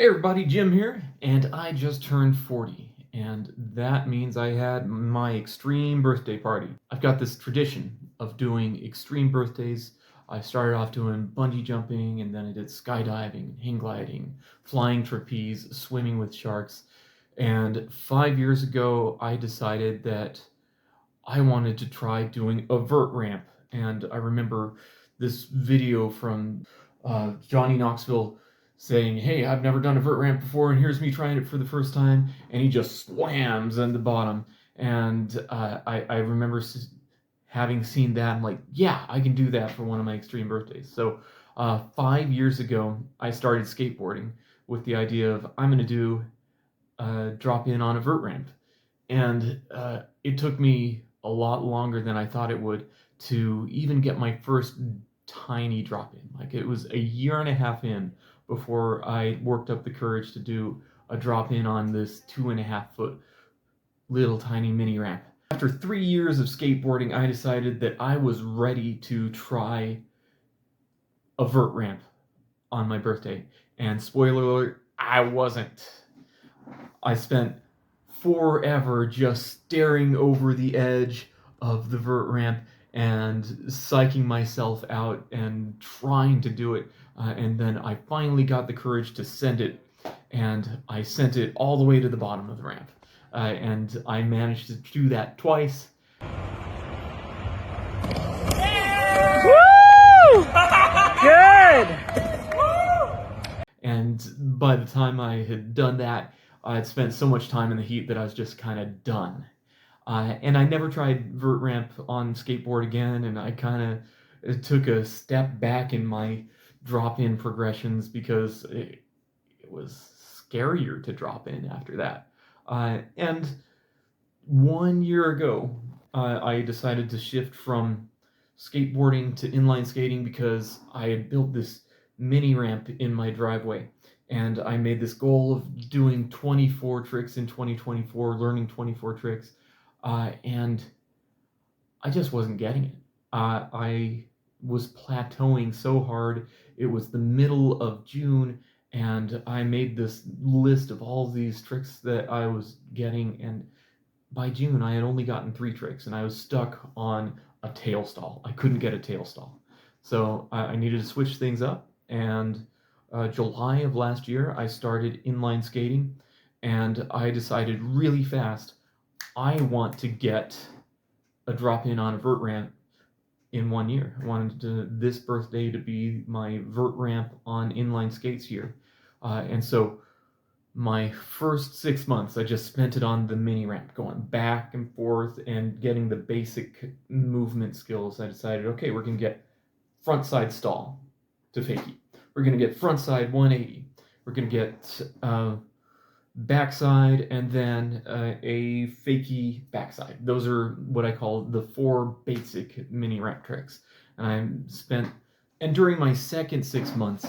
Hey everybody, Jim here, and I just turned 40, and that means I had my extreme birthday party. I've got this tradition of doing extreme birthdays. I started off doing bungee jumping, and then I did skydiving, hang gliding, flying trapeze, swimming with sharks, and 5 years ago I decided that I wanted to try doing a vert ramp, and I remember this video from Johnny Knoxville saying, "Hey, I've never done a vert ramp before, and here's me trying it for the first time," and he just slams on the bottom. And I remember having seen that. I'm like, yeah, I can do that for one of my extreme birthdays. So 5 years ago, I started skateboarding with the idea of I'm going to do drop in on a vert ramp. And it took me a lot longer than I thought it would to even get my first tiny drop in. Like, it was a year and a half in before I worked up the courage to do a drop in on this 2.5 foot little tiny mini ramp. After 3 years of skateboarding, I decided that I was ready to try a vert ramp on my birthday. And spoiler alert, I wasn't. I spent forever just staring over the edge of the vert ramp and psyching myself out and trying to do it. And then I finally got the courage to send it, and I sent it all the way to the bottom of the ramp. And I managed to do that twice. Woo! Good! And by the time I had done that, I had spent so much time in the heat that I was just kind of done. And I never tried vert ramp on skateboard again, and I kind of took a step back in my drop-in progressions because it was scarier to drop in after that. And 1 year ago, I decided to shift from skateboarding to inline skating because I had built this mini ramp in my driveway. And I made this goal of doing 24 tricks in 2024, learning 24 tricks. And I just wasn't getting it. I was plateauing so hard. It was the middle of June, and I made this list of all these tricks that I was getting. And by June, I had only gotten 3 tricks, and I was stuck on a tail stall. I couldn't get a tail stall. So I needed to switch things up. And July of last year, I started inline skating, and I decided really fast, I want to get a drop in on a vert ramp in 1 year. I wanted this birthday to be my vert ramp on inline skates year. And so my first 6 months, I just spent it on the mini ramp, going back and forth and getting the basic movement skills. I decided, okay, we're going to get front side stall to fakie. We're going to get front side 180. We're going to get backside and then a fakie backside. Those are what I call the 4 basic mini ramp tricks. And during my second 6 months,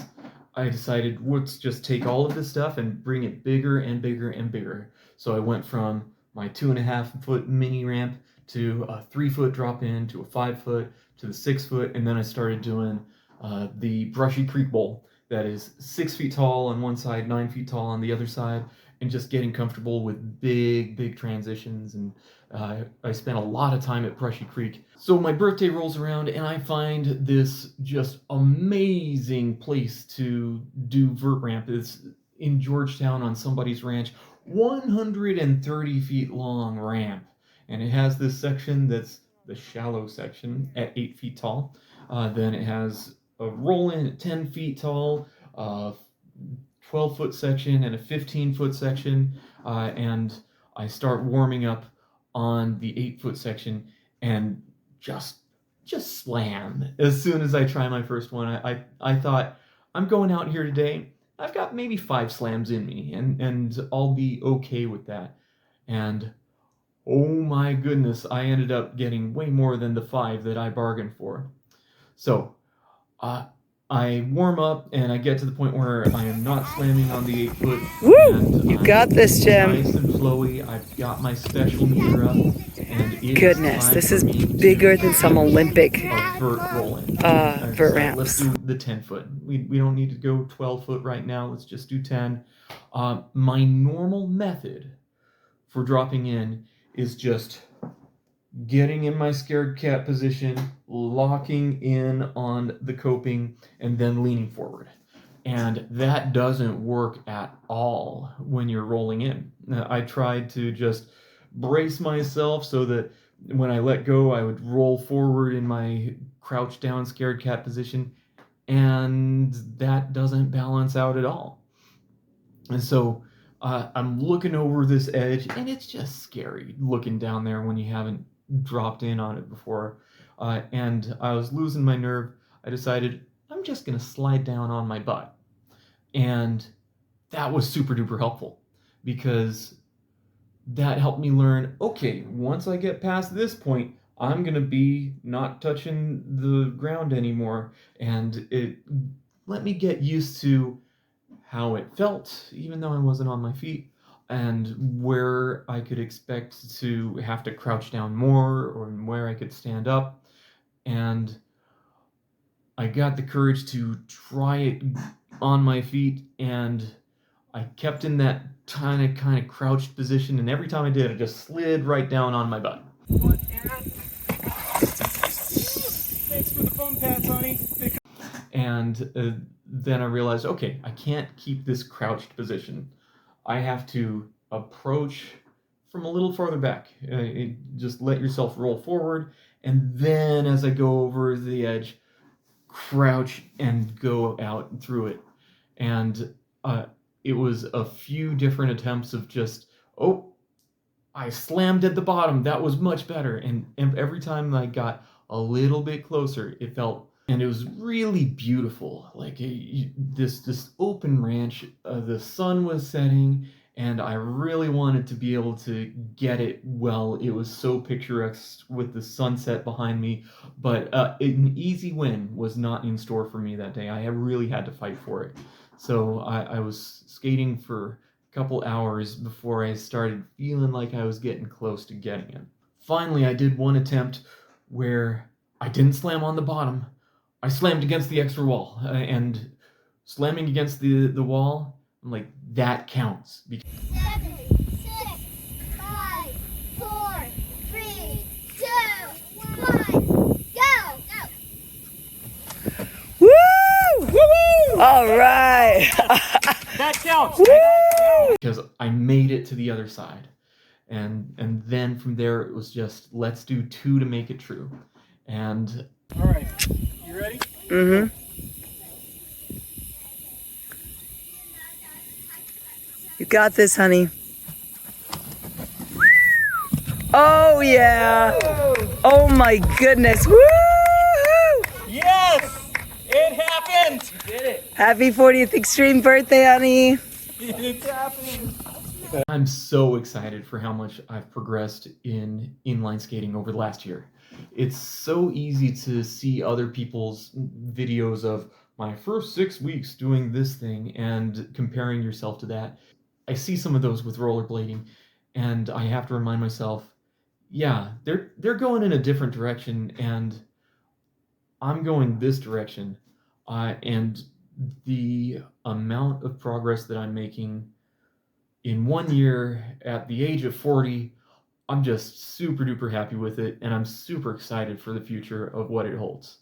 I decided, let's just take all of this stuff and bring it bigger and bigger and bigger. So I went from my 2.5 foot mini ramp to a 3 foot drop in, to a 5 foot, to the 6 foot, and then I started doing the brushy creek bowl that is 6 feet tall on one side, 9 feet tall on the other side, and just getting comfortable with big transitions. And I spent a lot of time at Brushy Creek. So my birthday rolls around, and I find this just amazing place to do vert ramp. It's in Georgetown on somebody's ranch, 130 feet long ramp. And it has this section that's the shallow section at 8 feet tall. Then it has a roll-in at 10 feet tall, 12-foot section, and a 15-foot section. And I start warming up on the 8-foot section and just slam. As soon as I try my first one, I thought, I'm going out here today, I've got maybe 5 slams in me, and I'll be okay with that. And oh my goodness, I ended up getting way more than the 5 that I bargained for. So I warm up, and I get to the point where I am not slamming on the 8 foot. Woo! And You got this, Jim. Nice and flowy. I've got my special meter up, and it Goodness, is time this for is me to bigger than some Olympic a vert roll-in. vert Let's ramps. do the 10-foot. We don't need to go 12-foot right now. Let's just do 10. My normal method for dropping in is just getting in my scared cat position, locking in on the coping, and then leaning forward. And that doesn't work at all when you're rolling in. I tried to just brace myself so that when I let go, I would roll forward in my crouched down scared cat position, and that doesn't balance out at all. And so I'm looking over this edge, and it's just scary looking down there when you haven't dropped in on it before. And I was losing my nerve. I decided I'm just going to slide down on my butt. And that was super duper helpful because that helped me learn, okay, once I get past this point, I'm going to be not touching the ground anymore. And it let me get used to how it felt, even though I wasn't on my feet, and where I could expect to have to crouch down more or where I could stand up. And I got the courage to try it on my feet, and I kept in that kind of crouched position, and every time I did, I just slid right down on my butt. Thanks for the foam pads, honey. And then I realized, okay, I can't keep this crouched position. I have to approach from a little farther back. Just let yourself roll forward, and then as I go over the edge, crouch and go out through it. And it was a few different attempts of just, oh, I slammed at the bottom. That was much better. And every time I got a little bit closer, it felt, and it was really beautiful. Like this open ranch, the sun was setting, and I really wanted to be able to get it well. It was so picturesque with the sunset behind me, but an easy win was not in store for me that day. I really had to fight for it. So I was skating for a couple hours before I started feeling like I was getting close to getting it. Finally, I did one attempt where I didn't slam on the bottom. I slammed against the extra wall, and slamming against the wall, I'm like, that counts. 7, 6, 5, 4, 3, 2, 1, go! Woo! Woo! All right. That counts. Because I made it to the other side. And then from there, it was just, let's do 2 to make it true. And All right. You ready? Mm-hmm. You got this, honey. Oh, yeah. Oh, my goodness. Woo! Yes! It happened! You did it. Happy 40th extreme birthday, honey. It's happening. I'm so excited for how much I've progressed in inline skating over the last year. It's so easy to see other people's videos of my first 6 weeks doing this thing and comparing yourself to that. I see some of those with rollerblading, and I have to remind myself, yeah, they're going in a different direction, and I'm going this direction. And the amount of progress that I'm making in 1 year at the age of 40, I'm just super duper happy with it, and I'm super excited for the future of what it holds.